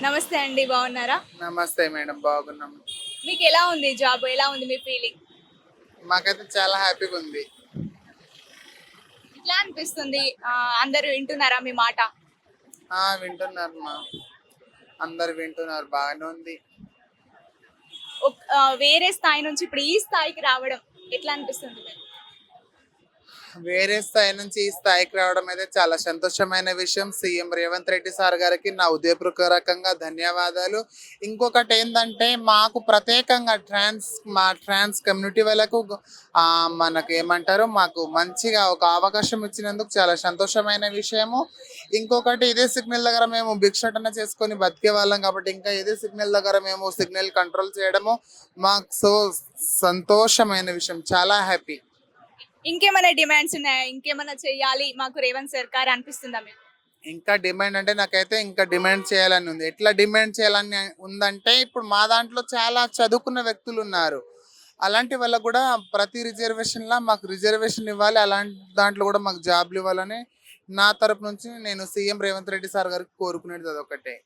నమస్తే అండి. బాగున్నారా? నమస్తే మేడం, బాగున్నాం. మీకు ఎలా ఉంది జాబ్? ఎలా ఉంది మీ ఫీలింగ్? మాకైతే చాలా హ్యాపీగా ఉంది. ఎట్లా అనిపిస్తుంది? అందరూ వింటున్నారా మీ మాట? వింటున్నారు అందరు వింటున్నారు, బాగానే ఉంది. వేరే స్థాయి నుంచి ఇప్పుడు ఈ స్థాయికి రావడం ఎట్లా అనిపిస్తుంది మీకు? వేరే స్థాయి నుంచి ఈ స్థాయికి రావడం అయితే చాలా సంతోషమైన విషయం. సీఎం రేవంత్ రెడ్డి సార్ గారికి నా ఉదయపూర్వకంగా ధన్యవాదాలు. ఇంకొకటి ఏంటంటే, మాకు ప్రత్యేకంగా మా ట్రాన్స్ కమ్యూనిటీ వాళ్ళకు మనకు ఏమంటారు, మాకు మంచిగా ఒక అవకాశం ఇచ్చినందుకు చాలా సంతోషమైన విషయము. ఇంకొకటి, ఇదే సిగ్నల్ దగ్గర మేము భిక్షాటన చేసుకొని బతికే వాళ్ళం కాబట్టి ఇంకా ఇదే సిగ్నల్ దగ్గర మేము సిగ్నల్ కంట్రోల్ చేయడము మాకు సంతోషమైన విషయం. చాలా హ్యాపీ. ఇంకేమైనా డిమాండ్స్ ఉన్నాయా? ఇంకేమైనా చెయ్యాలి మాకు రేవంత్ సర్కార్ అనిపిస్తుందా మీకు? ఇంకా డిమాండ్ అంటే, నాకైతే ఇంకా డిమాండ్ చేయాలని ఉంది. ఎట్లా డిమాండ్ చేయాలని ఉందంటే, ఇప్పుడు మా దాంట్లో చాలా చదువుకున్న వ్యక్తులు ఉన్నారు. అలాంటి వాళ్ళకు కూడా ప్రతి రిజర్వేషన్లా మాకు రిజర్వేషన్ ఇవ్వాలి. అలాంటి దాంట్లో కూడా మాకు జాబ్లు ఇవ్వాలని నా తరపు నుంచి నేను సీఎం రేవంత్ రెడ్డి సార్ గారికి కోరుకునేది అదొకటే.